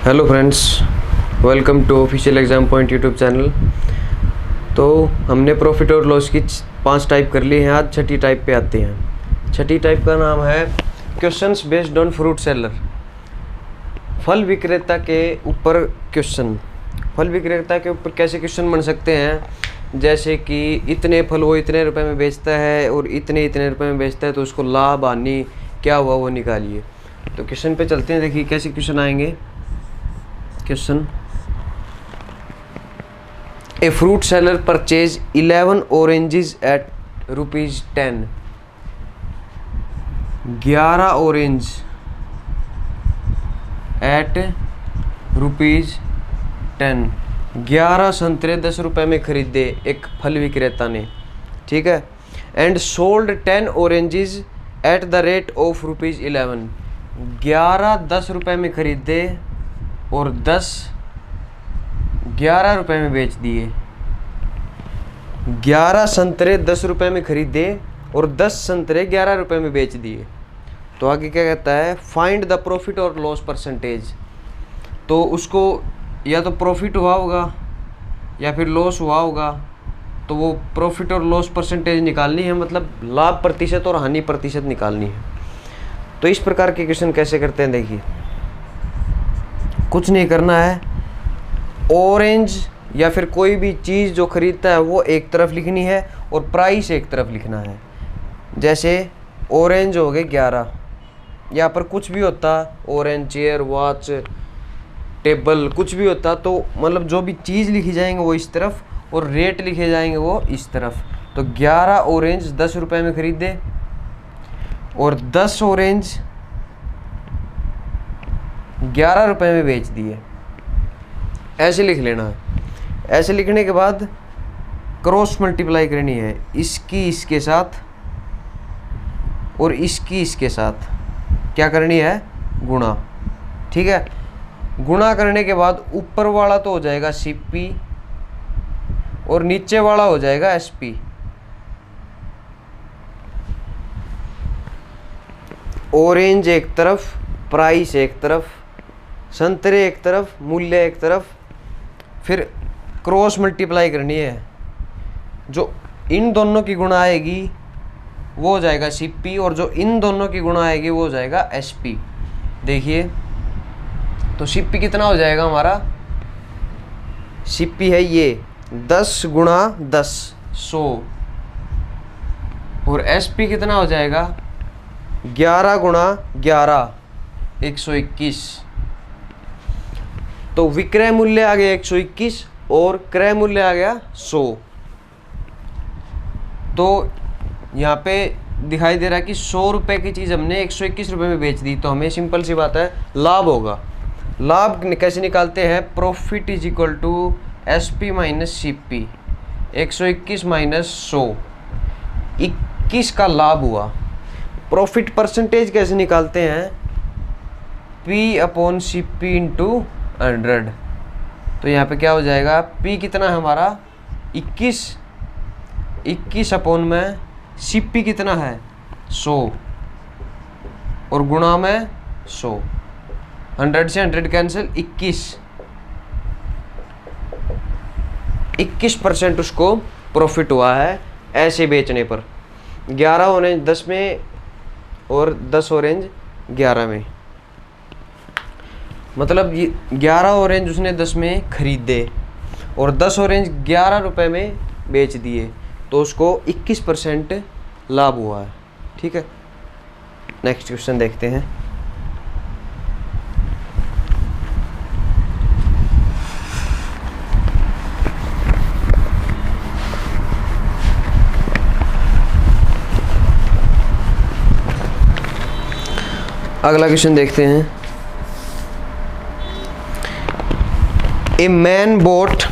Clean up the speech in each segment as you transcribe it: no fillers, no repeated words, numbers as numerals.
Hello friends, welcome to official exam point YouTube channel. तो हमने profit और loss की 5 टाइप कर ली हैं। आज छठी टाइप पे आते हैं। छठी टाइप का नाम है questions based on fruit seller. फल विक्रेता के ऊपर क्वेश्चन। फल विक्रेता के ऊपर कैसे क्वेश्चन बन सकते हैं, जैसे कि इतने फल वो इतने रुपए में बेचता है और इतने रुपए में बेचता है, तो उसको लाभ हानि क्या हुआ वो निकालिए। तो क्वेश्चन पे चलते हैं। देखिए कैसे क्वेश्चन आएंगे। Question, a fruit seller purchase 11 oranges at ₹10। 11 orange at ₹10। 11 संतरे 10 रुपए में खरीदे एक फल विक्रेता ने, ठीक है। And sold 10 oranges eight the rate of ₹11। 11 10 रुपए में खरीदे और 11 रुपए में बेच दिए। 11 संतरे 10 रुपए में खरीदे और 10 संतरे 11 रुपए में बेच दिए। तो आगे क्या कहता है, फाइंड द प्रॉफिट और लॉस परसेंटेज। तो उसको या तो प्रॉफिट हुआ होगा या फिर लॉस हुआ होगा, तो वो प्रॉफिट और लॉस परसेंटेज निकालनी है, मतलब लाभ प्रतिशत और हानि प्रतिशत निकालनी है। तो इस प्रकार के क्वेश्चन कैसे करते हैं, देखिए कुछ नहीं करना है। ऑरेंज या फिर कोई भी चीज़ जो खरीदता है वो एक तरफ लिखनी है और प्राइस एक तरफ लिखना है। जैसे ऑरेंज हो गए 11, यहाँ पर कुछ भी होता, ऑरेंज चेयर, वॉच, टेबल, कुछ भी होता, तो मतलब जो भी चीज़ लिखी जाएंगे वो इस तरफ और रेट लिखे जाएंगे वो इस तरफ। तो 11 ऑरेंज 10 रुपए में खरीदे और 10 ऑरेंज 11 रुपए में बेच दिए, ऐसे लिख लेना है। ऐसे लिखने के बाद क्रॉस मल्टीप्लाई करनी है, इसकी इसके साथ और इसकी इसके साथ क्या करनी है, गुणा, ठीक है। गुणा करने के बाद ऊपर वाला तो हो जाएगा सीपी और नीचे वाला हो जाएगा एसपी। ऑरेंज एक तरफ, प्राइस एक तरफ, संतरे एक तरफ, मूल्य एक तरफ, फिर क्रॉस मल्टीप्लाई करनी है। जो इन दोनों की गुणा आएगी वो हो जाएगा सीपी और जो इन दोनों की गुणा आएगी वो हो जाएगा एसपी। देखिए तो सीपी कितना हो जाएगा हमारा, सीपी है ये 10 गुणा 10 100 और एसपी कितना हो जाएगा 11 गुणा 11 121। तो विक्रय मूल्य आ गया 121 और क्रय मूल्य आ गया 100। तो यहाँ पे दिखाई दे रहा है कि 100 रुपए की चीज़ हमने 121 रुपए में बेच दी, तो हमें सिंपल सी बात है लाभ होगा। लाभ कैसे निकालते हैं, profit is equal to SP minus CP. 121 minus 100, 21 का लाभ हुआ। प्रॉफिट परसेंटेज कैसे निकालते हैं, P upon C P into 100। तो यहाँ पे क्या हो जाएगा, P कितना है हमारा 21 अपॉन में CP कितना है 100 और गुणा में 100। 100 से 100 कैंसिल, 21% उसको प्रॉफिट हुआ है ऐसे बेचने पर। 11 ऑरेंज 10 में और 10 ऑरेंज 11 में, मतलब ये 11 ऑरेंज उसने 10 में खरीदे और 10 ऑरेंज 11 रुपए में बेच दिए, तो उसको 21% लाभ हुआ है, ठीक है। नेक्स्ट क्वेश्चन देखते हैं। अगला क्वेश्चन देखते हैं। A man boat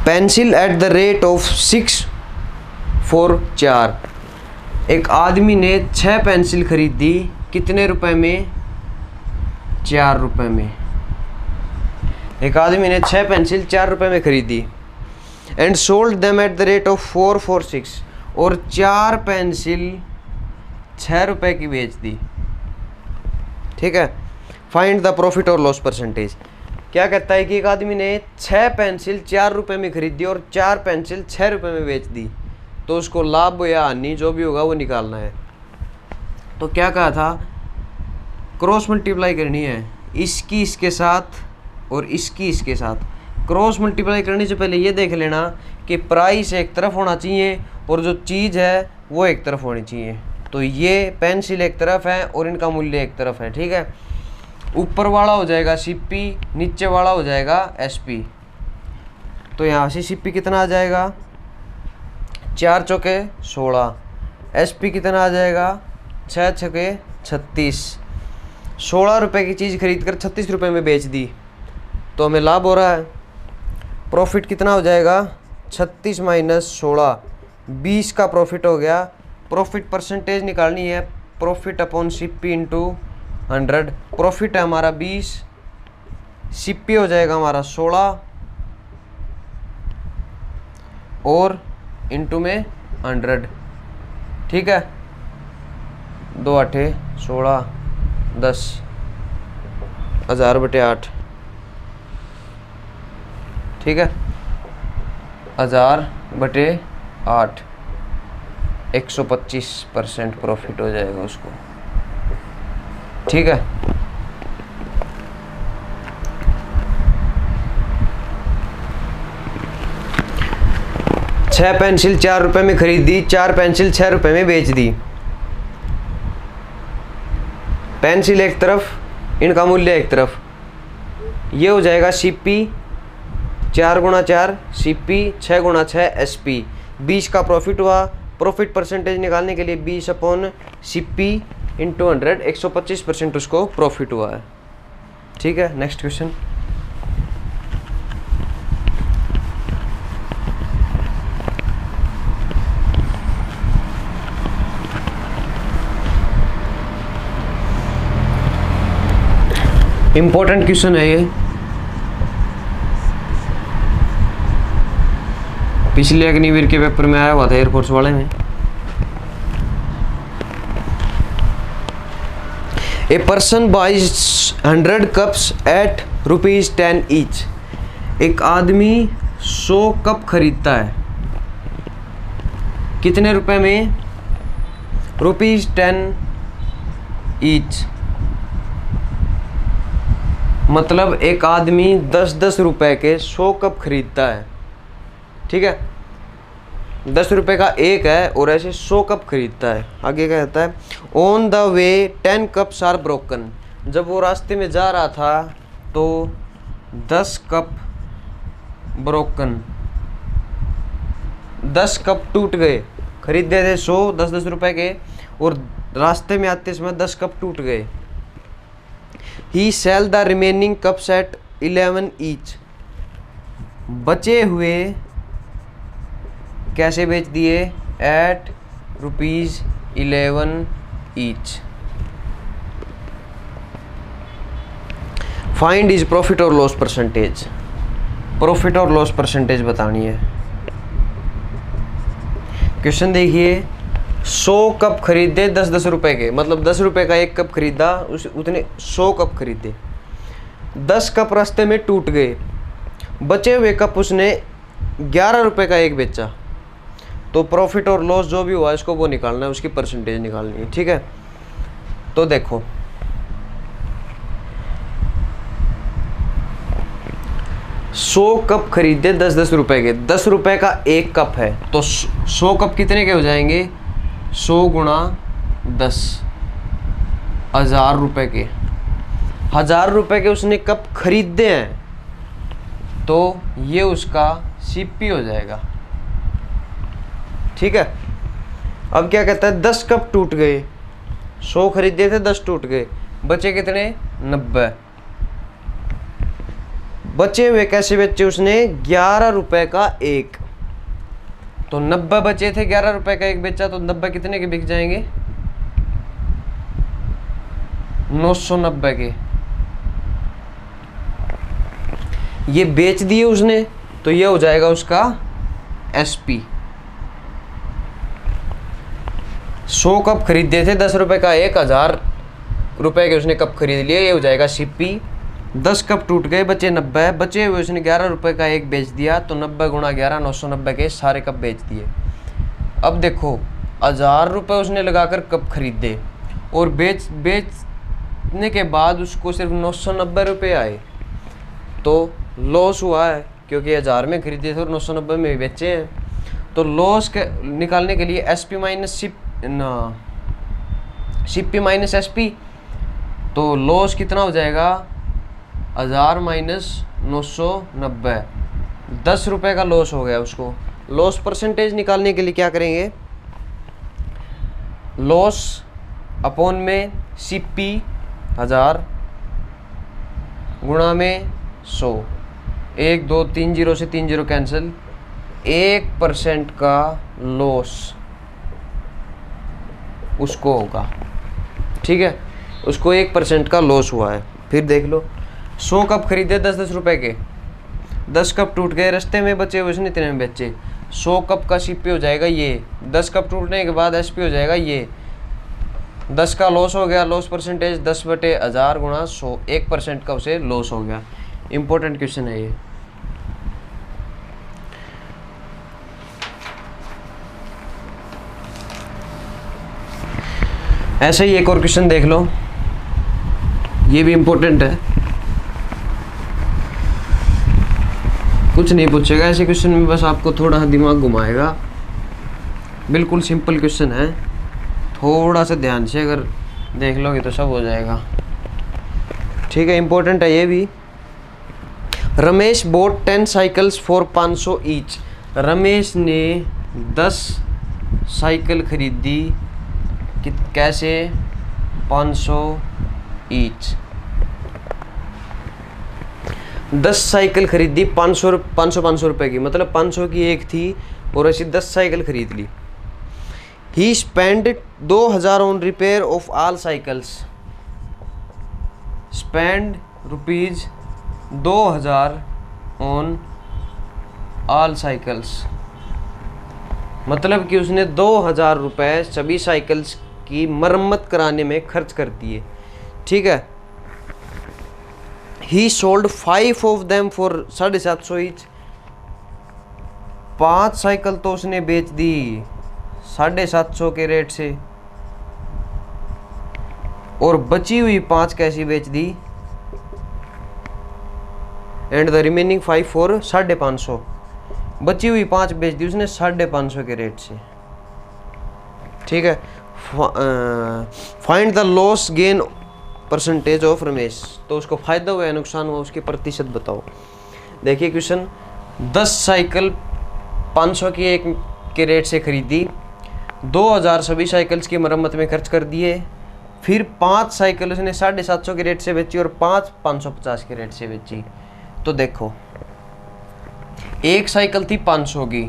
pencil eight the rate of 6 for 4। एक आदमी ने 6 पेंसिल खरीदी, कितने रुपए में, 4 रुपए में। एक आदमी ने 6 पेंसिल 4 रुपए में खरीदी। And sold them at the rate of 4 for 6, और 4 पेंसिल 6 रुपए की बेच दी, ठीक है। फाइंड द प्रॉफिट और लॉस परसेंटेज। क्या कहता है कि एक आदमी ने 6 पेंसिल 4 रुपये में खरीदी और 4 पेंसिल 6 रुपये में बेच दी, तो उसको लाभ या हानि जो भी होगा वो निकालना है। तो क्या कहा था, क्रॉस मल्टीप्लाई करनी है इसकी इसके साथ और इसकी इसके साथ। क्रॉस मल्टीप्लाई करने से पहले ये देख लेना कि प्राइस एक तरफ होना चाहिए और जो चीज़ है वो एक तरफ होनी चाहिए। तो ये पेंसिल एक तरफ है और इनका मूल्य एक तरफ है, ठीक है। ऊपर वाला हो जाएगा CP, नीचे वाला हो जाएगा SP। तो यहाँ से CP कितना आ जाएगा, 4 चौके 16, SP कितना आ जाएगा, 6 छके 36। 16 रुपये की चीज़ खरीद कर 36 रुपये में बेच दी तो हमें लाभ हो रहा है। प्रॉफिट कितना हो जाएगा, 36 माइनस 16, 20 का प्रॉफिट हो गया। प्रॉफिट परसेंटेज निकालनी है, profit upon CP into 100। Profit है हमारा 20, CP हो जाएगा हमारा 16 और इंटू में 100, ठीक है। 2 8 16, 10, 1000/8, ठीक है। 1000/8, 125% प्रॉफिट हो जाएगा उसको, ठीक है। छह पेंसिल 4 रुपये में खरीदी, 4 पेंसिल 6 रुपये में बेच दी। पेंसिल एक तरफ, इनका मूल्य एक तरफ। ये हो जाएगा CP 4 गुणा 4 CP, 6 गुणा 6 SP। 20 का प्रॉफिट हुआ। प्रॉफिट परसेंटेज निकालने के लिए 20 अपॉन CP इंटू 100, 125% उसको प्रॉफिट हुआ है, ठीक है। Next question. इंपॉर्टेंट क्वेश्चन है ये, पिछले अग्निवीर के पेपर में आया हुआ था, एयरफोर्स वाले में। A person buys 100 cups at ₹10 each. एक आदमी 100 कप खरीदता है, कितने रुपए में, ₹10 ईच। मतलब एक आदमी 10-10 रुपए के 100 कप खरीदता है, ठीक है। 10 रुपये का एक है और ऐसे 100 कप खरीदता है। आगे क्या कहता है, on the way 10 cups are broken. जब वो रास्ते में जा रहा था तो 10 कप ब्रोकन, 10 कप टूट गए। खरीदे थे 100 10-10 रुपए के और रास्ते में आते समय 10 कप टूट गए। He sell the remaining cups at 11 each. बचे हुए कैसे बेच दिए, at ₹11 each. Find his profit और लॉस परसेंटेज। प्रॉफिट और लॉस परसेंटेज बतानी है। क्वेश्चन देखिए, 100 कप खरीदे 10-10 रुपए के, मतलब 10 रुपए का एक कप खरीदा, उतने 100 कप खरीदे। 10 कप रास्ते में टूट गए, बचे हुए कप उसने 11 रुपए का एक बेचा। तो प्रॉफिट और लॉस जो भी हुआ इसको वो निकालना है, उसकी परसेंटेज निकालनी है, ठीक है। तो देखो 100 कप खरीदे 10-10 रुपए के, 10 रुपए का एक कप है तो 100 कप कितने के हो जाएंगे, 100 गुणा 10, 1000 रुपए के। 1000 रुपए के उसने कप खरीदे हैं तो ये उसका CP हो जाएगा, ठीक है। अब क्या कहता है, 10 कप टूट गए, 100 खरीदे थे 10 टूट गए, बचे कितने, 90। बचे हुए कैसे बेचे उसने, 11 रुपए का एक। तो 90 बचे थे, 11 रुपए का एक बेचा, तो 90 कितने के बिक जाएंगे, 990 के। ये बेच दिए उसने तो ये हो जाएगा उसका SP। 100 कप खरीदे थे 10 रुपए का एक, 1000 रुपए के उसने कप खरीद लिए, ये हो जाएगा CP। 10 कप टूट गए, बचे 90, बचे हुए उसने 11 रुपये का एक बेच दिया, तो 90 गुणा 11 990 के सारे कप बेच दिए। अब देखो 1000 रुपये उसने लगाकर कप खरीदे और बेचने के बाद उसको सिर्फ 990 रुपये आए, तो लॉस हुआ है, क्योंकि 1000 में खरीदे थे और 990 में बेचे हैं। तो लॉस के निकालने के लिए SP minus CP minus SP, तो लॉस कितना हो जाएगा 1000 माइनस 990, 10 रुपये का लॉस हो गया उसको। लॉस परसेंटेज निकालने के लिए क्या करेंगे, लॉस अपॉन में CP 1000 गुणा में 100, 1 2 3 0 से 3 0 कैंसिल, 1% का लॉस उसको होगा, ठीक है, उसको 1% का लॉस हुआ है। फिर देख लो 100 कप खरीदे 10-10 रुपए के, 10 कप टूट गए, रास्ते में बचे हुए उसने इतने में बेचे, 100 कप का CP हो जाएगा ये, 10 कप टूटने के बाद SP हो जाएगा ये, 10 का लॉस हो गया, लॉस परसेंटेज 10/1000 गुणा 100, 1% का उसे लॉस हो गया। इंपॉर्टेंट क्वेश्चन है ये। ऐसे ही एक और क्वेश्चन देख लो, ये भी इंपॉर्टेंट है, कुछ नहीं पूछेगा ऐसे क्वेश्चन में, बस आपको थोड़ा दिमाग घुमाएगा। बिल्कुल सिंपल क्वेश्चन है, थोड़ा सा ध्यान से अगर देख लोगे तो सब हो जाएगा, ठीक है। इंपॉर्टेंट है ये भी। Ramesh boat 10 cycles for 500 each. Ramesh ने 10 साइकिल खरीदी, कैसे, 500 ईच। 10 साइकिल खरीदी 500 रुपए की, मतलब 500 की एक थी और ऐसी 10 साइकिल खरीद ली। He spend 2000 on repair of all cycles. Spend rupees 2000 on all cycles, मतलब कि उसने 2000 रुपये सभी साइकिल्स की मरम्मत कराने में खर्च कर दिए, ठीक है। ही sold 5 of them for 750 each. 5 cycle तो उसने बेच दी 750 के रेट से, और बची हुई 5 कैसी बेच दी, एंड द रिमेनिंग 5 फॉर 550। बची हुई 5 बेच दी उसने 550 के रेट से, ठीक है। Find the loss gain percentage of Ramesh, तो उसको फायदा हुआ या नुकसान हुआ उसके प्रतिशत बताओ। देखिए क्वेश्चन, 10 साइकिल 500 की एक के रेट से खरीदी, 2000 सभी साइकिल्स की मरम्मत में खर्च कर दिए, फिर 5 साइकिल उसने 750 के रेट से बेची और 5 550 के रेट से बेची। तो देखो एक साइकिल थी 500 की,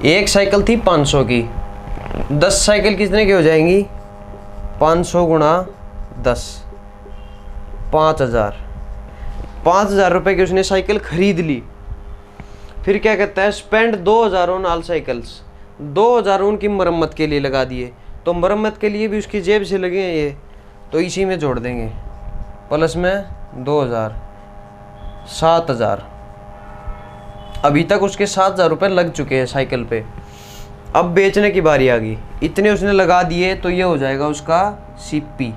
एक साइकिल थी 500 की, 10 साइकिल कितने की हो जाएंगी, 500 गुणा 10, 5000। 5000 रुपये की उसने साइकिल खरीद ली। फिर क्या कहता है, स्पेंड 2000 ऑन ऑल साइकिल्स। 2000 उनकी मरम्मत के लिए लगा दिए, तो मरम्मत के लिए भी उसकी जेब से लगे हैं ये, तो इसी में जोड़ देंगे, प्लस में 2000, 7000। अभी तक उसके 7000 रुपये लग चुके हैं साइकिल पे। अब बेचने की बारी आ गई, इतने उसने लगा दिए, तो ये हो जाएगा उसका CP,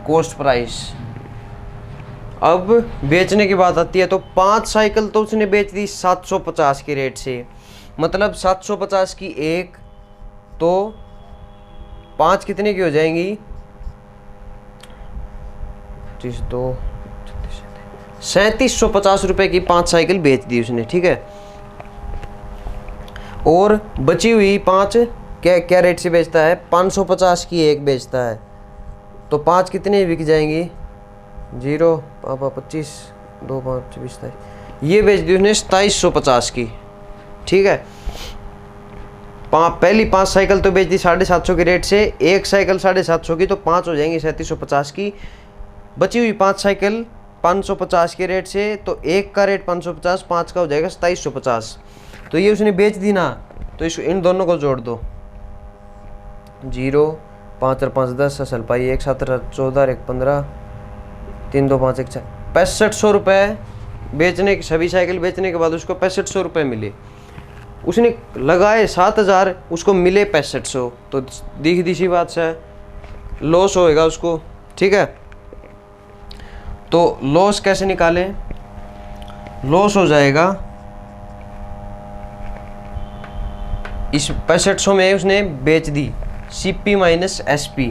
कॉस्ट प्राइस। अब बेचने की बात आती है, तो 5 साइकिल तो उसने बेच दी 750 के रेट से, मतलब 750 की एक, तो 5 कितने की हो जाएंगी, 3750 रुपए की 5 साइकिल बेच दी उसने, ठीक है। और बची हुई 5 क्या रेट से बेचता है, 550 की एक बेचता है, तो 5 कितने बिक जाएंगी, 0 पापा 25 2 5 24 27, ये बेच दी उसने 2750 की, ठीक है। पहली 5 साइकिल तो बेच दी 750 के रेट से, एक साइकिल 750 की, तो 5 हो जाएंगी 3750 की। बची हुई 5 साइकिल 550 के रेट से, तो एक का रेट 550, 5 का हो जाएगा 2750। तो ये उसने बेच दी ना, तो इस इन दोनों को जोड़ दो, 0, 5 और 5 10, असल पाई 1, 7 और 14, 1 15, 3 2 5 1 4, 6500 रुपये बेचने के, सभी साइकिल बेचने के बाद उसको 6500 रुपये मिले। उसने लगाए 7000, उसको मिले 6500, तो दिख दी सी बात से लॉस होएगा उसको। ठीक है, तो लॉस कैसे निकालें? लॉस हो जाएगा इस 6500 में उसने बेच दी, CP माइनस SP,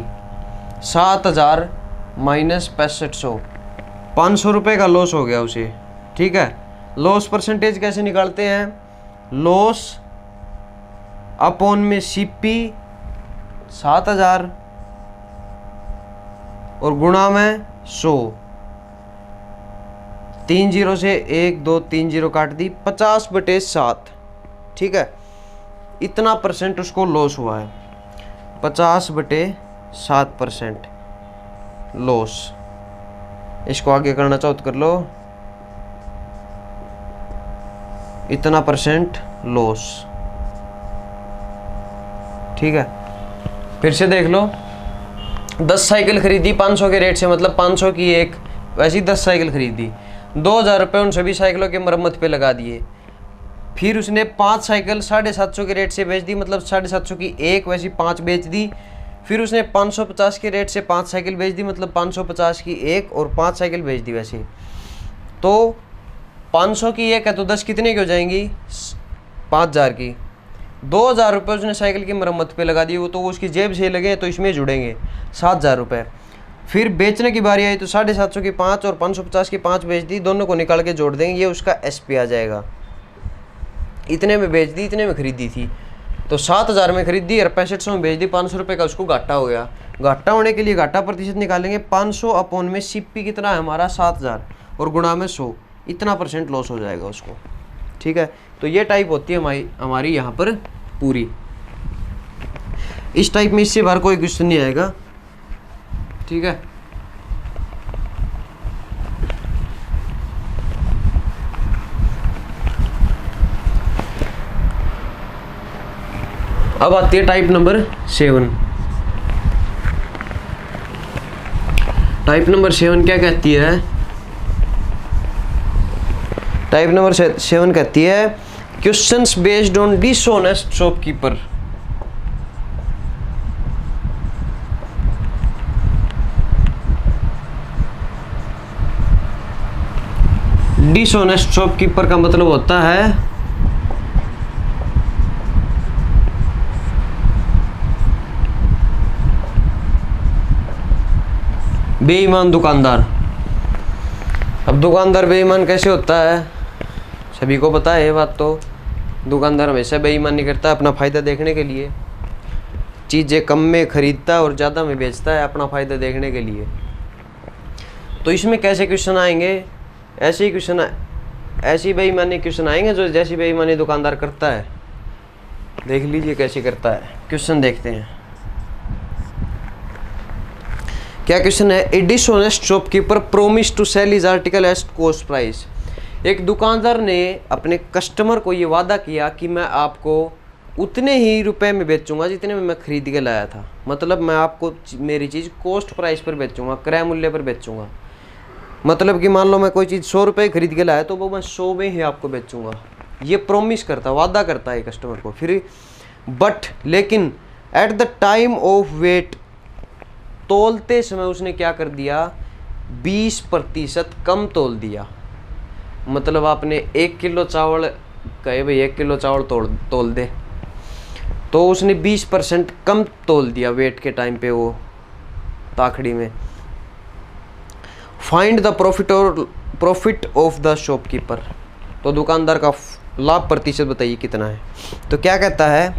7000 माइनस 6500, 500 रुपये का लॉस हो गया उसे। ठीक है, लॉस परसेंटेज कैसे निकालते हैं? लॉस अपॉन में CP 7000 और गुणा में 100, 3 0 से 1 2 3 0 काट दी, 50/7। ठीक है, इतना परसेंट उसको लॉस हुआ है, 50/7% लॉस। इसको आगे करना चाहो तो कर लो, इतना परसेंट लॉस। ठीक है, फिर से देख लो, 10 साइकिल खरीदी 500 के रेट से, मतलब 500 की एक, वैसी 10 साइकिल खरीदी, 2000 रुपये उन सभी साइकिलों के मरम्मत पे लगा दिए। फिर उसने 5 साइकिल 750 के रेट से बेच दी, मतलब 750 की एक, वैसी 5 बेच दी। फिर उसने 550 के रेट से 5 साइकिल बेच दी, मतलब 550 की एक और 5 साइकिल बेच दी वैसे। तो 500 की एक है तो 10 कितने की हो जाएंगी? 5000 की। 2000 रुपये उसने साइकिल की मरम्मत पे लगा दिए, वो तो उसकी जेब से लगे तो इसमें जुड़ेंगे 7000 रुपये। फिर बेचने की बारी आई तो 750 की 5 और 550 की 5 बेच दी, दोनों को निकाल के जोड़ देंगे, ये उसका SP आ जाएगा। इतने में बेच दी, इतने में खरीदी थी, तो 7000 में खरीदी और 6500 में बेच दी, 500 रुपये का उसको घाटा हो गया। घाटा होने के लिए घाटा प्रतिशत निकालेंगे, 500 अपॉन में CP कितना है हमारा 7000 और गुणा में 100, इतना % लॉस हो जाएगा उसको। ठीक है, तो ये टाइप होती है हमारी यहाँ पर पूरी। इस टाइप में इससे बाहर कोई क्वेश्चन नहीं आएगा। ठीक है, अब आती है टाइप नंबर 7। टाइप नंबर 7 क्या कहती है? टाइप नंबर 7 कहती है questions based on dishonest shopkeeper. Dishonest shopkeeper का मतलब होता है बेईमान दुकानदार। अब दुकानदार बेईमान कैसे होता है सभी को पता है ये बात। तो दुकानदार हमेशा बेईमानी करता है अपना फ़ायदा देखने के लिए, चीज़ें कम में खरीदता है और ज़्यादा में बेचता है अपना फ़ायदा देखने के लिए। तो इसमें कैसे क्वेश्चन आएंगे? ऐसे ही क्वेश्चन, ऐसी बेईमानी क्वेश्चन आएंगे जो जैसी बेईमानी दुकानदार करता है। देख लीजिए कैसे करता है, क्वेश्चन देखते हैं। क्या क्वेश्चन है? A dishonest shopkeeper promise to sell his article at cost price. एक दुकानदार ने अपने कस्टमर को ये वादा किया कि मैं आपको उतने ही रुपए में बेचूंगा जितने में मैं खरीद के लाया था। मतलब मैं आपको मेरी चीज़ कॉस्ट प्राइस पर बेचूंगा, क्रय मूल्य पर बेचूंगा। मतलब कि मान लो मैं कोई चीज़ 100 रुपये खरीद के लाया तो वो मैं 100 में ही आपको बेचूंगा। ये प्रोमिस करता, वादा करता है कस्टमर को। फिर बट लेकिन at the time of weight, तोलते समय उसने क्या कर दिया? 20% कम तोल दिया। मतलब आपने 1 किलो चावल कहे भाई 1 किलो चावल तोल दे, तो उसने 20% कम तोल दिया वेट के टाइम पे वो ताखड़ी में। Find the profit of the shopkeeper. तो दुकानदार का लाभ प्रतिशत बताइए कितना है। तो क्या कहता है,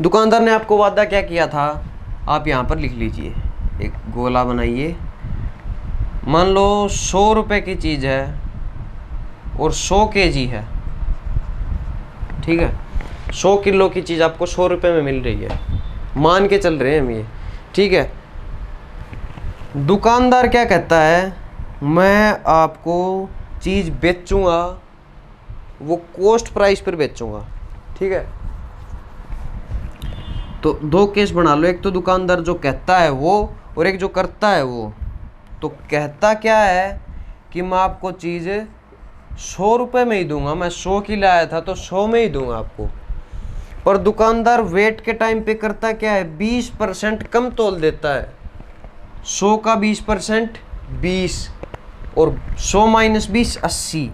दुकानदार ने आपको वादा क्या किया था, आप यहाँ पर लिख लीजिए, एक गोला बनाइए। मान लो 100 रुपये की चीज़ है और 100 kg है। ठीक है, 100 किलो की चीज़ आपको 100 रुपये में मिल रही है, मान के चल रहे हैं हम ये। ठीक है, दुकानदार क्या कहता है, मैं आपको चीज़ बेचूंगा, वो कॉस्ट प्राइस पर बेचूंगा। ठीक है, तो दो केस बना लो, एक तो दुकानदार जो कहता है वो, और एक जो करता है वो। तो कहता क्या है कि मैं आपको चीज़ 100 रुपये में ही दूंगा, मैं 100 की लाया था तो 100 में ही दूंगा आपको। पर दुकानदार वेट के टाइम पे करता क्या है, 20% कम तोल देता है। 100 का 20% 20, और 100 माइनस 20 80।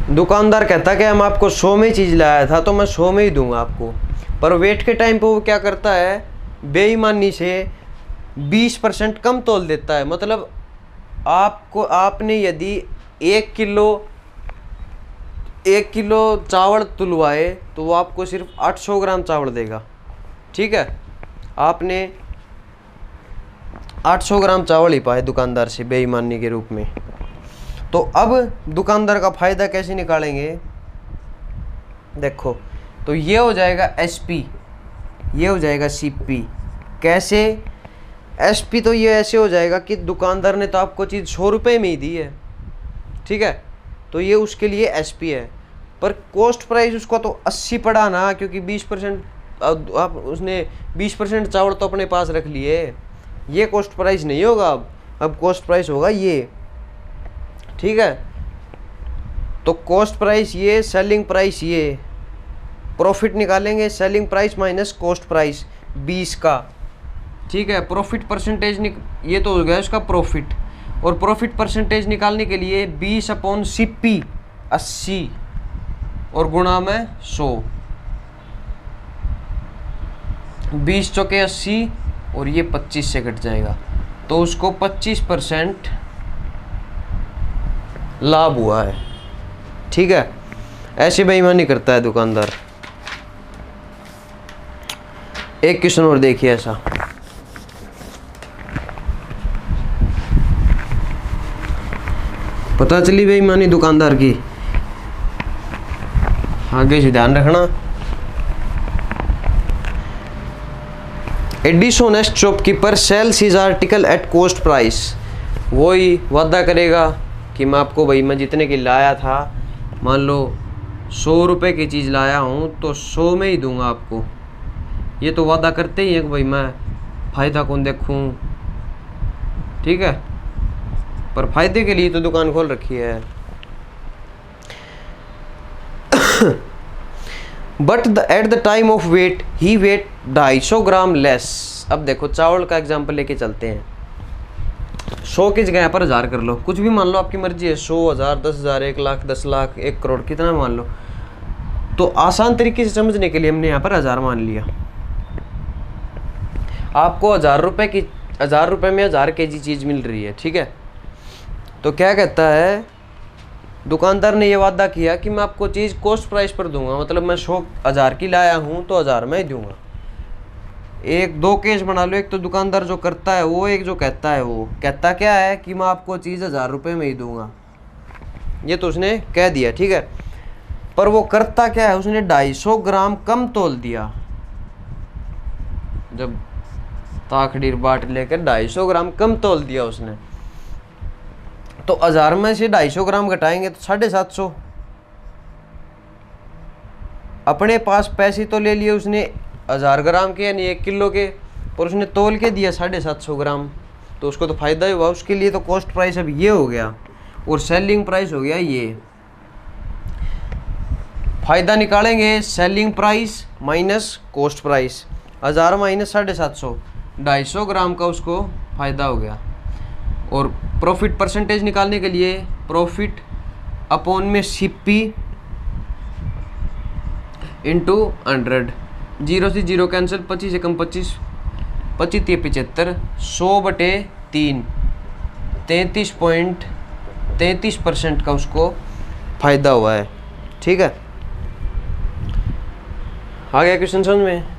दुकानदार कहता कि मैं आपको 100 में चीज़ लाया था तो मैं 100 में ही दूंगा आपको। पर वेट के टाइम पे वो क्या करता है, बेईमानी से 20% कम तोल देता है। मतलब आपने यदि 1 किलो चावल तुलवाए तो वो आपको सिर्फ 800 ग्राम चावल देगा। ठीक है, आपने 800 ग्राम चावल ही पाए दुकानदार से बेईमानी के रूप में। तो अब दुकानदार का फ़ायदा कैसे निकालेंगे, देखो। तो ये हो जाएगा एसपी, ये हो जाएगा सीपी। कैसे एसपी, तो ये ऐसे हो जाएगा कि दुकानदार ने तो आपको चीज़ 100 रुपये में ही दी है, ठीक है, तो ये उसके लिए एसपी है। पर कॉस्ट प्राइस उसको तो 80 पड़ा ना, क्योंकि 20% आप उसने 20% चावल तो अपने पास रख लिए। ये कॉस्ट प्राइस नहीं होगा, अब कॉस्ट प्राइस होगा ये। ठीक है, तो कॉस्ट प्राइस ये, सेलिंग प्राइस ये, प्रॉफिट निकालेंगे selling price minus cost price 20 का। ठीक है, प्रॉफिट परसेंटेज ये तो हो गया इसका प्रॉफिट। और प्रॉफिट परसेंटेज निकालने के लिए 20/CP 80 और गुणा में 100। 20 चौके 80 और ये 25 से कट जाएगा, तो उसको 25% लाभ हुआ है। ठीक है, ऐसे बेईमानी करता है दुकानदार। एक क्वेश्चन और देखिए ऐसा। पता चली बेईमानी दुकानदार की, आगे से ध्यान रखना। ए dishonest shopkeeper sales his article at cost price. वही वादा करेगा कि मैं आपको, भाई मैं जितने की लाया था, मान लो 100 रुपये की चीज़ लाया हूँ तो 100 में ही दूंगा आपको। ये तो वादा करते ही हैं कि भाई मैं फ़ायदा कौन देखूँ। ठीक है, पर फायदे के लिए तो दुकान खोल रखी है। But at the time of weight he weight 250 gram less. अब देखो चावल का एग्जाम्पल लेके चलते हैं। 100 की जगह पर 1000 कर लो, कुछ भी मान लो, आपकी मर्जी है। 100, 1000, 10,000, 1 लाख, 10 लाख, 1 करोड़, कितना मान लो। तो आसान तरीके से समझने के लिए हमने यहाँ पर 1000 मान लिया। आपको 1000 रुपये की, 1000 रुपये में 1000 kg चीज़ मिल रही है। ठीक है, तो क्या कहता है दुकानदार ने ये वादा किया कि मैं आपको चीज़ कॉस्ट प्राइस पर दूंगा। मतलब मैं 1000 की लाया हूँ तो 1000 में ही दूंगा। एक दो केस बना लो, एक तो दुकानदार जो करता है वो, एक जो कहता है वो। कहता क्या है कि मैं आपको चीज़ 1000 रुपये में ही दूंगा, ये तो उसने कह दिया। ठीक है, पर वो करता क्या है, उसने 250 ग्राम कम तोल दिया। जब ताखड़ी बाट लेकर 250 ग्राम कम तोल दिया उसने, तो 1000 में से 250 ग्राम घटाएंगे तो 750। अपने पास पैसे तो ले लिए उसने 1000 ग्राम के, यानी 1 किलो के, और उसने तोल के दिया 750 ग्राम, तो उसको तो फायदा ही हुआ। उसके लिए तो कॉस्ट प्राइस अब ये हो गया और सेलिंग प्राइस हो गया ये। फायदा निकालेंगे selling price minus cost price. 1000 minus 750, 250 ग्राम का उसको फायदा हो गया। और प्रॉफिट परसेंटेज निकालने के लिए प्रॉफिट अपॉन में सीपी इंटू 100। 0 से 0 कैंसिल, 25 से कम 25, 25 3 75, 100/3, 33.33% का उसको फायदा हुआ है। ठीक है, आ गया क्वेश्चन समझ में।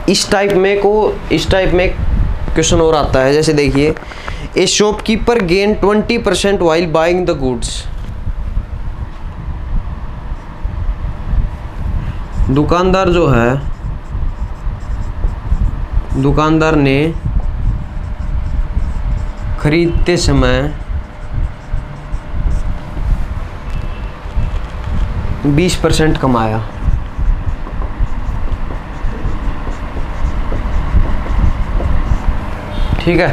इस टाइप में क्वेश्चन और आता है। जैसे देखिए, ए shopkeeper gain 20% while buying the goods. दुकानदार जो है, दुकानदार ने खरीदते समय 20% कमाया। ठीक है।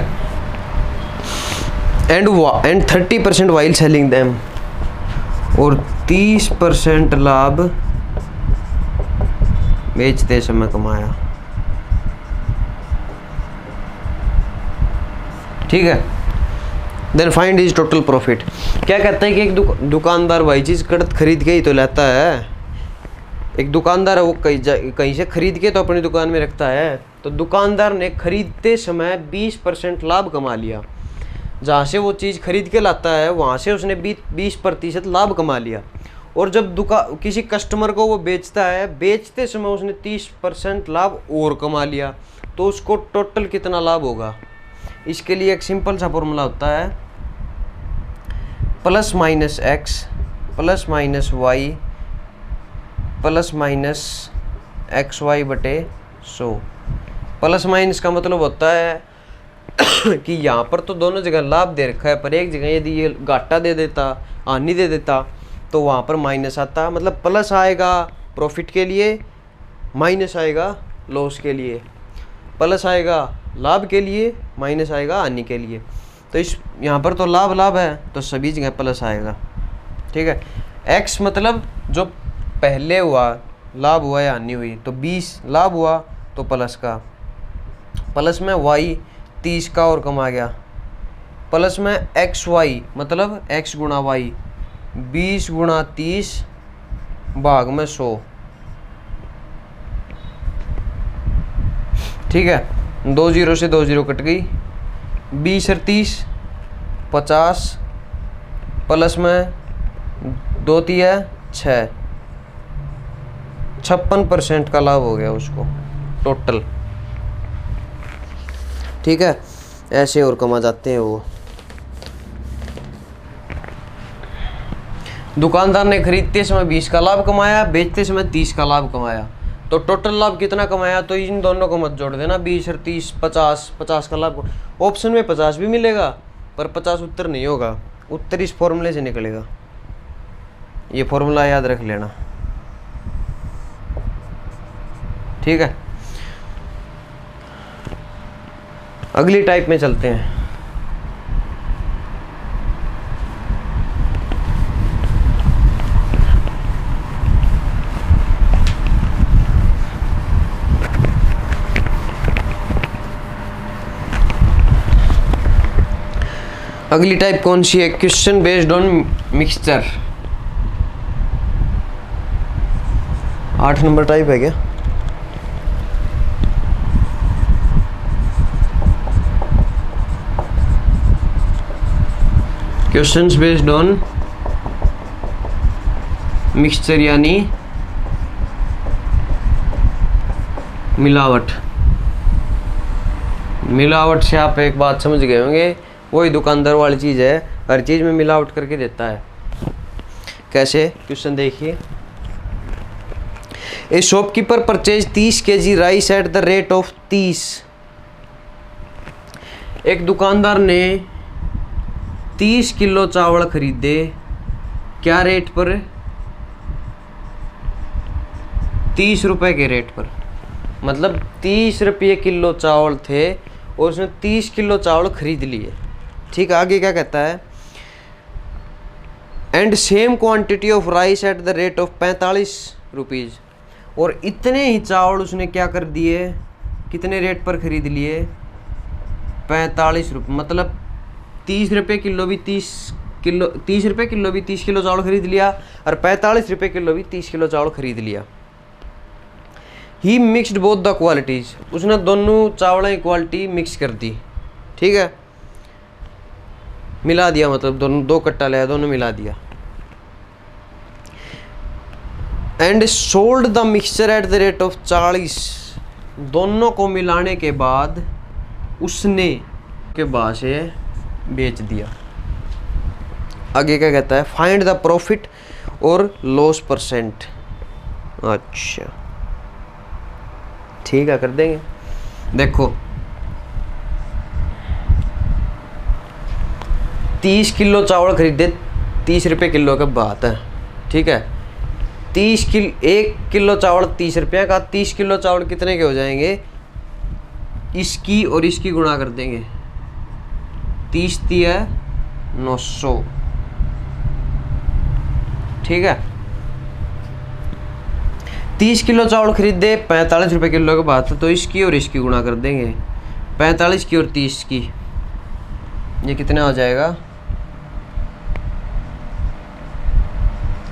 एंड 30% वाइल सेलिंग देम, और 30% लाभ बेचते समय कमाया। ठीक है। Then find his total profit. क्या कहते हैं कि एक दुकानदार भाई चीज़ खरीद के ही तो लेता है। एक दुकानदार है, वो कहीं से खरीद के तो अपनी दुकान में रखता है। तो दुकानदार ने खरीदते समय 20% लाभ कमा लिया। जहाँ से वो चीज़ खरीद के लाता है वहाँ से उसने 20% लाभ कमा लिया। और जब किसी कस्टमर को वो बेचता है, बेचते समय उसने 30% लाभ और कमा लिया, तो उसको टोटल कितना लाभ होगा। इसके लिए एक सिंपल सा फॉर्मूला होता है, plus minus x plus minus y plus minus x y बटे 100। प्लस माइनस का मतलब होता है कि यहाँ पर तो दोनों जगह लाभ दे रखा है, पर एक जगह यदि ये घाटा दे देता, हानि दे देता, तो वहाँ पर माइनस आता। मतलब प्लस आएगा प्रॉफिट के लिए, माइनस आएगा लॉस के लिए। प्लस आएगा लाभ के लिए, माइनस आएगा हानि के लिए। तो इस यहाँ पर तो लाभ है, तो सभी जगह प्लस आएगा। ठीक है। एक्स मतलब जो पहले हुआ, लाभ हुआ या हानि हुई, तो 20 लाभ हुआ तो प्लस का, प्लस में वाई 30 का और कमा गया, प्लस में एक्स वाई मतलब एक्स गुणा वाई 20 गुणा 30 भाग में 100। ठीक है। 2 0 से 2 0 कट गई, 20 और 30 50, प्लस में 2 3 6, 56% का लाभ हो गया उसको टोटल। ठीक है। ऐसे और कमा जाते हैं वो। दुकानदार ने खरीदते समय 20 का लाभ कमाया, बेचते समय 30 का लाभ कमाया, तो टोटल लाभ कितना कमाया। तो इन दोनों को मत जोड़ देना, 20 और 30 50 का लाभ। ऑप्शन में 50 भी मिलेगा, पर 50 उत्तर नहीं होगा। उत्तर इस फॉर्मूले से निकलेगा। ये फॉर्मूला याद रख लेना। ठीक है। अगली टाइप में चलते हैं। अगली टाइप कौन सी है? Question based on mixture. 8 number type है क्या? क्वेश्चंस बेस्ड ऑन मिक्सचर यानी मिलावट। मिलावट से आप एक बात समझ गए होंगे, वही दुकानदार वाली चीज़ है, हर चीज़ में मिलावट करके देता है। कैसे? क्वेश्चन देखिए। ए shopkeeper purchase 30 kg rice eight the rate of 30। एक दुकानदार ने 30 किलो चावल खरीदे, क्या रेट पर? 30 रुपए के रेट पर। मतलब 30 रुपये किलो चावल थे और उसने 30 किलो चावल खरीद लिए। ठीक है। आगे क्या कहता है? And same quantity of rice eight the rate of 45 rupees. और इतने ही चावल उसने क्या कर दिए, कितने रेट पर खरीद लिए? 45 रुपये। मतलब 30 रुपये किलो भी 30 रुपये किलो भी 30 किलो चावल खरीद लिया, और 45 रुपये किलो भी 30 किलो चावल खरीद लिया। ही मिक्सड बोथ द क्वालिटीज़। उसने दोनों चावलों की क्वालिटी मिक्स कर दी। ठीक है। मिला दिया, मतलब दोनों, 2 कट्टा लिया, दोनों मिला दिया। And sold the mixture eight the rate of 40। दोनों को मिलाने के बाद उसने के बाद से बेच दिया। आगे क्या कहता है? फाइंड द प्रॉफिट और लॉस परसेंट। अच्छा, ठीक है, कर देंगे। देखो 30 किलो चावल खरीदे, 30 रुपये किलो का बात है, ठीक है। 1 किलो चावल 30 रुपये का, 30 किलो चावल कितने के हो जाएंगे, इसकी और इसकी गुणा कर देंगे, 30 है 900, ठीक है। 30 किलो चावल खरीदे, 45 रुपये किलो की बात है, तो इसकी और इसकी गुणा कर देंगे, 45 की और 30 की, ये कितना हो जाएगा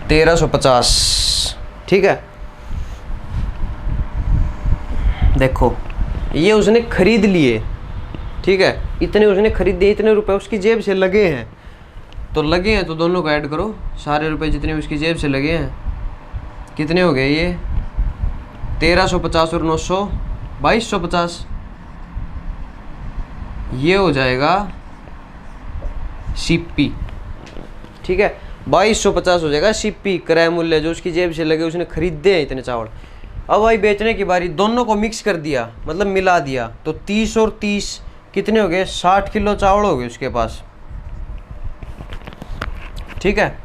1350, ठीक है। देखो ये उसने खरीद लिए, ठीक है, इतने उसने खरीदे, इतने रुपए उसकी जेब से लगे हैं, तो लगे हैं तो दोनों को ऐड करो, सारे रुपए जितने उसकी जेब से लगे हैं कितने हो गए, ये 1350 और 900 2250, ये हो जाएगा सीपी, ठीक है। 2250 हो जाएगा सीपी, क्रय मूल्य जो उसकी जेब से लगे, उसने खरीदे हैं इतने चावल। अब भाई बेचने की बारी, दोनों को मिक्स कर दिया, मतलब मिला दिया, तो 30 और 30 कितने हो गए, 60 किलो चावल हो गए उसके पास, ठीक है।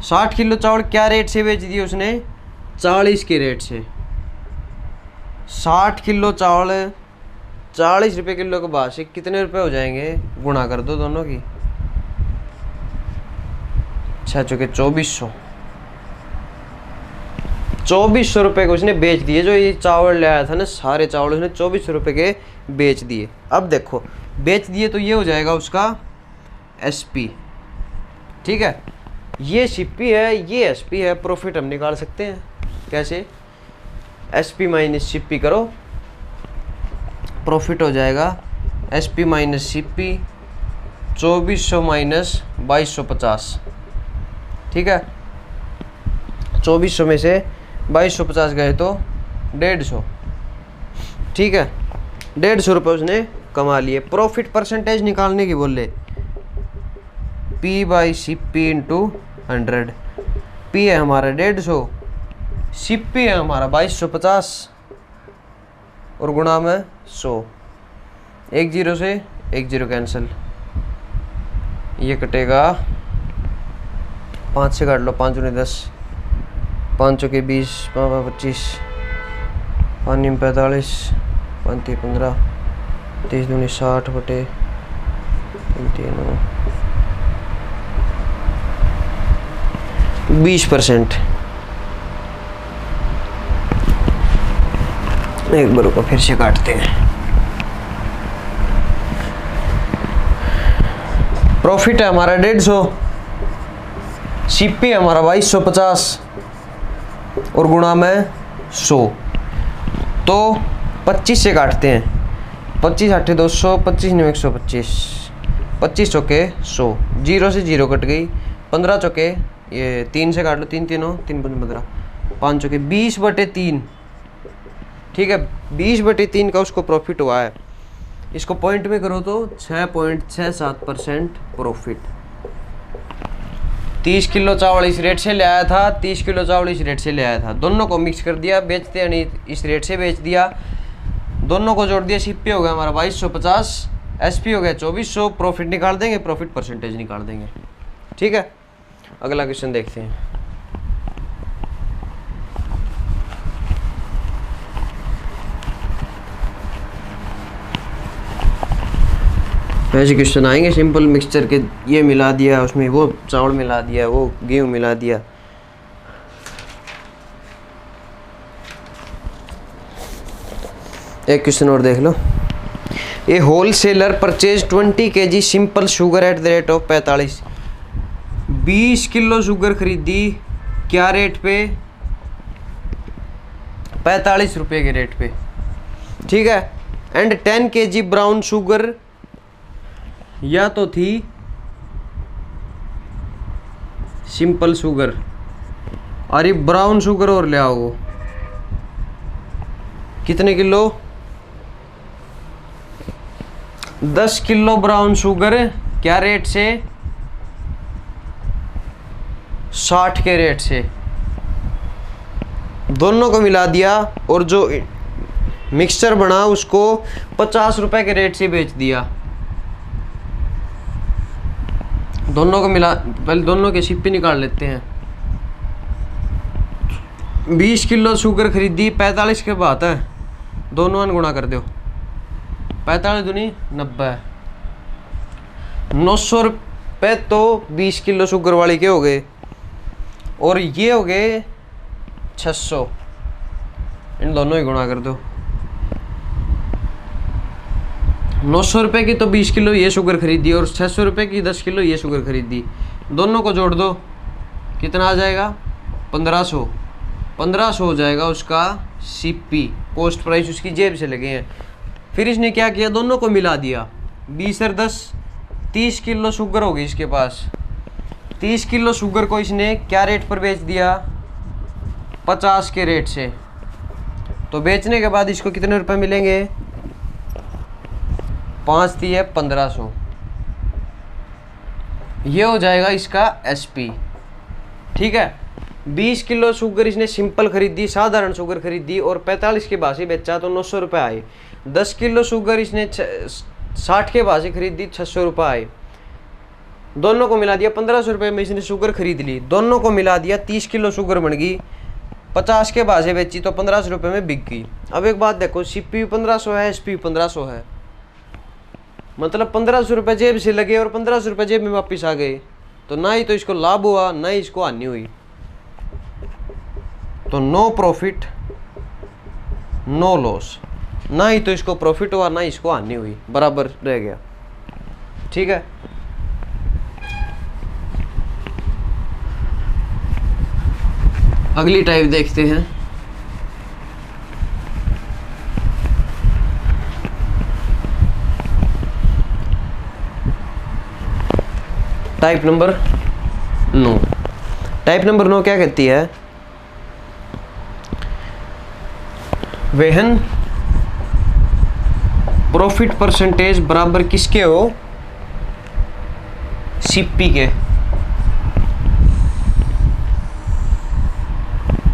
60 किलो चावल क्या रेट से बेच दिए उसने, 40 के रेट से। 60 किलो चावल 40 रुपये किलो के बाद से कितने रुपए हो जाएंगे, गुणा कर दो दोनों की, 6 चौके 2400, 2400 रुपये को उसने बेच दिए। जो ये चावल ले आया था ना, सारे चावल उसने 2400 रुपये के बेच दिए। अब देखो बेच दिए तो ये हो जाएगा उसका एसपी, ठीक है। ये सीपी है, ये एसपी है, प्रॉफिट हम निकाल सकते हैं कैसे, एसपी माइनस सीपी करो, प्रॉफिट हो जाएगा एसपी माइनस सीपी, 2400 माइनस 2250, ठीक है। 2400 में से 2250 गए तो 150, ठीक है। 150 रुपये उसने कमा लिए। प्रॉफिट परसेंटेज निकालने की बोले, P by C P into 100, P है हमारा 150, सी पी है हमारा 2250 और गुणा में 100, 1 0 से 1 0 कैंसिल, ये कटेगा 5 से काट लो, 5 दूनी 10, 5 चौके 20, 5 25, 5 नीम 45, 5 3 15, 30 दूनी 60 बटे 20%। एक बार को फिर से काटते हैं। प्रॉफिट है हमारा 150, सीपी है हमारा 2250 और गुणा में 100, तो 25 से काटते हैं, 25 8 200, 25 9 125, 25 चौके 100, 0 से 0 कट गई, 15 चौके ये 3 से काट लो, 3 3 3 15, 5 चौके 20 बटे 3, ठीक है। 20 बटे 3 का उसको प्रॉफिट हुआ है। इसको पॉइंट में करो तो 6.67% प्रॉफिट। 30 किलो चावल इस रेट से ले आया था, 30 किलो चावल इस रेट से ले आया था, दोनों को मिक्स कर दिया, बेचते नहीं इस रेट से बेच दिया, दोनों को जोड़ दिया, सीपी हो गया हमारा 2250, एसपी हो गया 2400, प्रॉफिट निकाल देंगे, प्रॉफिट परसेंटेज निकाल देंगे, ठीक है। अगला क्वेश्चन देखते हैं। ऐसे क्वेश्चन आएंगे सिंपल मिक्सचर के, ये मिला दिया उसमें, वो चावल मिला दिया, वो गेहूं मिला दिया। एक क्वेश्चन और देख लो। A wholesaler purchase 20 kg simple sugar at the rate of 45, 20 kilo sugar खरीदी, क्या रेट पे, 45 रुपये के रेट पे, ठीक है। एंड 10 kg ब्राउन शुगर, या तो थी सिंपल शुगर, और ये ब्राउन शुगर और ले आओ, कितने किलो, 10 किलो ब्राउन शुगर, क्या रेट से, 60 के रेट से, दोनों को मिला दिया, और जो मिक्सचर बना, उसको 50 रुपए के रेट से बेच दिया। दोनों को मिला, पहले दोनों के सिप्पी निकाल लेते हैं। 20 किलो शुगर खरीदी, 45 के बात है, दोनों अन गुणा कर दो। 45 दूनी 90, 900 रुपये तो 20 किलो शुगर वाली के हो गए, और ये हो गए 600। इन दोनों ही गुणा कर दो। 900 रुपये की तो 20 किलो ये शुगर खरीदी, और 600 रुपये की 10 किलो ये शुगर खरीदी। दोनों को जोड़ दो, कितना आ जाएगा? 1500। 1500 हो जाएगा उसका सीपी, कॉस्ट प्राइस उसकी जेब से लगे हैं। फिर इसने क्या किया, दोनों को मिला दिया। 20 और 10, 30 किलो शुगर होगी इसके पास। 30 किलो शुगर को इसने क्या रेट पर बेच दिया? 50 के रेट से। तो बेचने के बाद इसको कितने रुपए मिलेंगे? 5 दी है 1500। ये हो जाएगा इसका एसपी। ठीक है, 20 किलो शुगर इसने सिंपल खरीदी, साधारण शुगर खरीदी, और 45 के भाव से बेचा तो 900 रुपये आए। 10 किलो शुगर इसने 60 के भाव से खरीदी, 600 रुपये आए। दोनों को मिला दिया, 1500 रुपये में इसने शुगर खरीद ली। दोनों को मिला दिया, 30 किलो शुगर बन गई, 50 के भाव से बेची तो 1500 रुपये में बिक गई। अब एक बात देखो, सीपी 1500 है, एसपी 1500 है, मतलब 1500 रुपये जेब से लगे और 1500 रुपये जेब में वापस आ गए। तो ना ही तो इसको लाभ हुआ, ना ही इसको हानि हुई। तो नो प्रॉफिट नो लॉस, ना ही तो इसको प्रॉफिट हुआ, ना ही इसको हानि हुई, बराबर रह गया। ठीक है, अगली टाइप देखते हैं। Type number 9। टाइप नंबर 9 क्या कहती है? वेहन प्रॉफिट परसेंटेज बराबर किसके हो? सीपी के।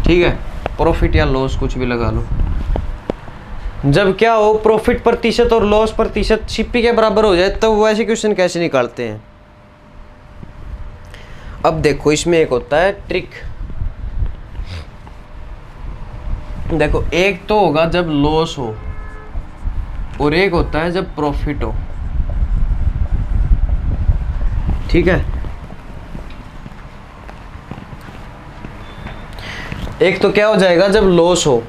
ठीक है, प्रॉफिट या लॉस कुछ भी लगा लो। जब क्या हो, प्रॉफिट प्रतिशत और लॉस प्रतिशत सीपी के बराबर हो जाए, तब वो ऐसे क्वेश्चन कैसे निकालते हैं? अब देखो, इसमें एक होता है ट्रिक। देखो, एक तो होगा जब लॉस हो, और एक होता है जब प्रॉफिट हो। ठीक है, एक तो क्या हो जाएगा जब लॉस हो,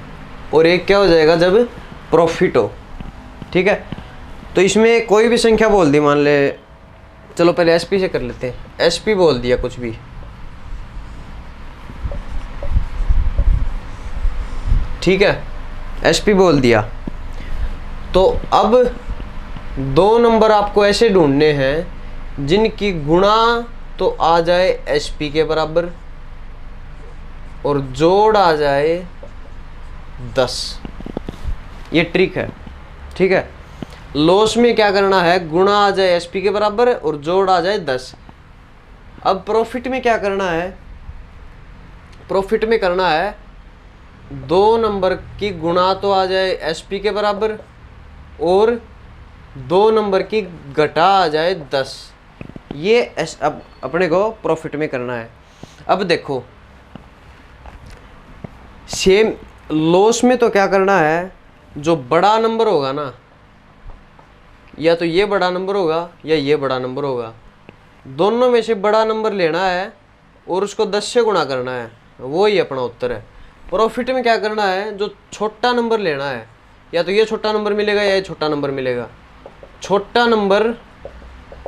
और एक क्या हो जाएगा जब प्रॉफिट हो। ठीक है, तो इसमें कोई भी संख्या बोल दी, मान ले, चलो पहले एसपी से कर लेते हैं। एसपी बोल दिया कुछ भी, ठीक है, एसपी बोल दिया। तो अब 2 नंबर आपको ऐसे ढूंढने हैं जिनकी गुणा तो आ जाए एसपी के बराबर, और जोड़ आ जाए 10। ये ट्रिक है। ठीक है, लॉस में क्या करना है? गुणा आ जाए एसपी के बराबर और जोड़ आ जाए 10। अब प्रॉफिट में क्या करना है? प्रॉफिट में करना है 2 नंबर की गुणा तो आ जाए एसपी के बराबर, और 2 नंबर की घटा आ जाए 10। ये अब अपने को प्रॉफिट में करना है। अब देखो, सेम लॉस में तो क्या करना है? जो बड़ा नंबर होगा ना, या तो ये बड़ा नंबर होगा या ये बड़ा नंबर होगा, दोनों में से बड़ा नंबर लेना है और उसको 10 से गुणा करना है, वो ही अपना उत्तर है। प्रॉफिट में क्या करना है? जो छोटा नंबर लेना है, या तो ये छोटा नंबर मिलेगा या ये छोटा नंबर मिलेगा, छोटा नंबर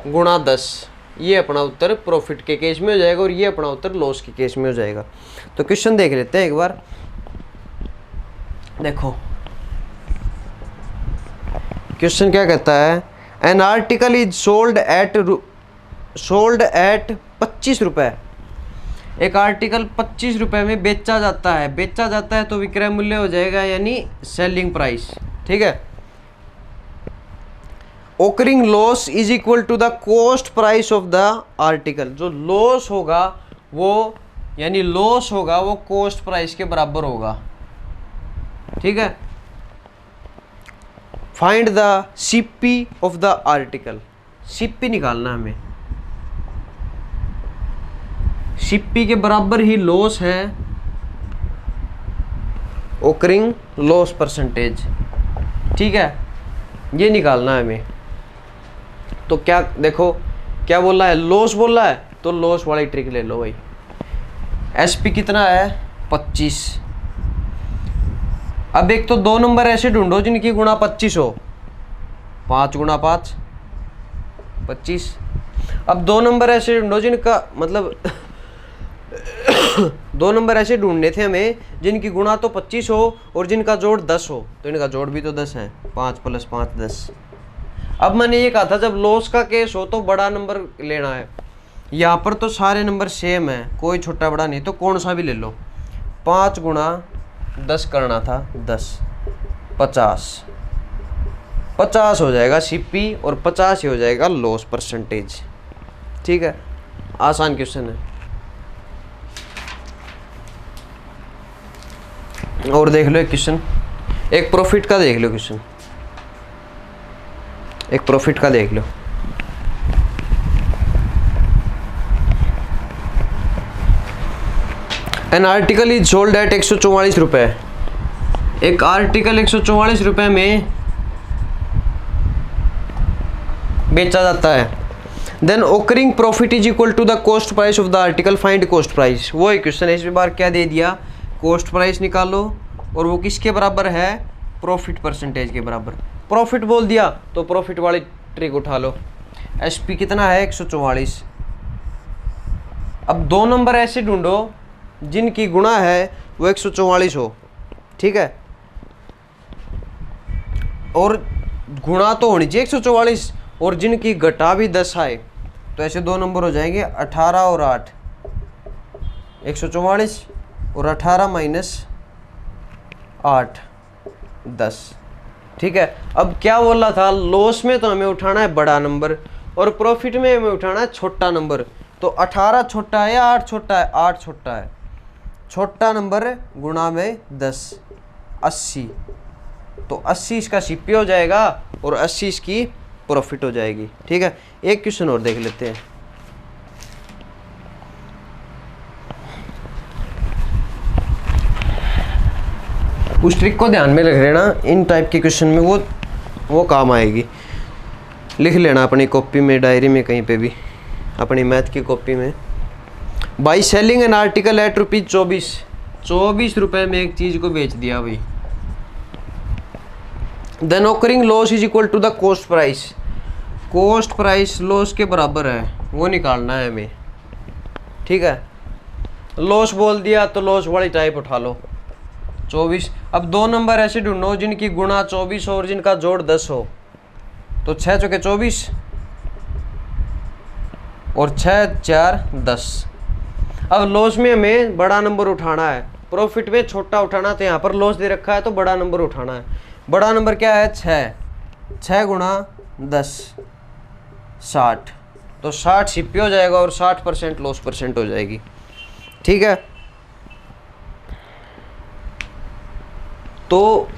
गुणा 10, ये अपना उत्तर प्रॉफिट के केस में हो जाएगा, और ये अपना उत्तर लॉस के केस में हो जाएगा। तो क्वेश्चन देख लेते हैं एक बार। देखो, क्वेश्चन क्या कहता है? N article is sold eight 25 रुपए। एक आर्टिकल 25 रुपए में बेचा जाता है। बेचा जाता है तो विक्रय मूल्य हो जाएगा, यानी सेलिंग प्राइस। ठीक है, occurring loss is equal to the cost price of the article. जो लॉस होगा वो, यानी लॉस होगा वो कॉस्ट प्राइस के बराबर होगा। ठीक है, find the CP of the article. CP निकालना हमें, सीपी के बराबर ही लॉस है ओकरिंग लॉस परसेंटेज, ठीक है, ये निकालना है हमें। तो क्या देखो क्या बोल रहा है, लॉस बोल रहा है, तो लॉस वाली ट्रिक ले लो भाई। एसपी कितना है 25। अब एक तो 2 नंबर ऐसे ढूंढो जिनकी गुणा 25 हो, 5 गुणा 5 25। अब 2 नंबर ऐसे ढूंढो जिनका मतलब 2 नंबर ऐसे ढूंढने थे हमें जिनकी गुणा तो 25 हो और जिनका जोड़ 10 हो, तो इनका जोड़ भी तो 10 है, 5 + 5 10। अब मैंने ये कहा था जब लॉस का केस हो तो बड़ा नंबर लेना है। यहाँ पर तो सारे नंबर सेम है, कोई छोटा बड़ा नहीं, तो कौन सा भी ले लो। 5 गुणा 10 करना था 10, 50 हो जाएगा सीपी और 50 ही हो जाएगा लॉस परसेंटेज, ठीक है। आसान क्वेश्चन है। और देख लो एक क्वेश्चन, एक प्रॉफिट का देख लो क्वेश्चन, एक प्रॉफिट का देख लो। An article is sold at 144 रुपये। एक आर्टिकल 144 रुपये में बेचा जाता है। Then occurring profit is equal to the cost price of the article, find cost price. वो एक क्वेश्चन है, इस बार क्या दे दिया, कॉस्ट प्राइस निकालो और वो किसके बराबर है, प्रॉफिट परसेंटेज के बराबर। प्रॉफिट बोल दिया तो प्रॉफिट वाली ट्रिक उठा लो। एसपी कितना है 144। अब 2 नंबर ऐसे ढूंढो जिनकी गुणा है वो 144 हो, ठीक है, और गुणा तो होनी चाहिए 144 और जिनकी घटा भी 10 आए, तो ऐसे 2 नंबर हो जाएंगे 18 और 8, 144 और 18 - 8 10, ठीक है। अब क्या बोल रहा था, लॉस में तो हमें उठाना है बड़ा नंबर और प्रॉफिट में हमें उठाना है छोटा नंबर। तो 18 छोटा है या 8 छोटा है, 8 छोटा है, छोटा नंबर गुणा में 10 80, तो 80 इसका सीपी हो जाएगा और 80 इसकी प्रॉफिट हो जाएगी, ठीक है। एक क्वेश्चन और देख लेते हैं। उस ट्रिक को ध्यान में रख लेना, इन टाइप के क्वेश्चन में वो काम आएगी। लिख लेना अपनी कॉपी में, डायरी में, कहीं पे भी, अपनी मैथ की कॉपी में। By selling an article at ₹24 रुपये में एक चीज़ को बेच दिया भाई। Then occurring loss is equal to the cost price. Cost price loss के बराबर है, वो निकालना है हमें, ठीक है। लॉस बोल दिया तो लॉस वाली टाइप उठा लो 24। अब 2 नंबर ऐसे ढूंढो जिनकी गुणा 24 हो और जिनका जोड़ 10 हो, तो 6 चौके 24 और 6 4 10। अब लॉस में हमें बड़ा नंबर उठाना है, प्रॉफिट में छोटा उठाना, तो यहाँ पर लॉस दे रखा है तो बड़ा नंबर उठाना है। बड़ा नंबर क्या है 6 गुणा 10 60, तो 60 सीपी हो जाएगा और 60% लॉस परसेंट हो जाएगी, ठीक है। तो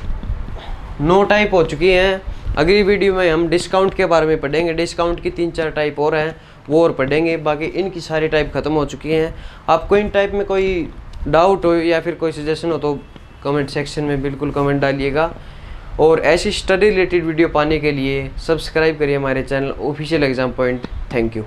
9 टाइप हो चुकी हैं। अगली वीडियो में हम डिस्काउंट के बारे में पढ़ेंगे, डिस्काउंट की 3-4 टाइप और हैं वो और पढ़ेंगे, बाकी इनकी सारी टाइप ख़त्म हो चुकी हैं। आपको इन टाइप में कोई डाउट हो या फिर कोई सजेशन हो तो कमेंट सेक्शन में बिल्कुल कमेंट डालिएगा। और ऐसी स्टडी रिलेटेड वीडियो पाने के लिए सब्सक्राइब करिए हमारे channel official exam point. Thank you.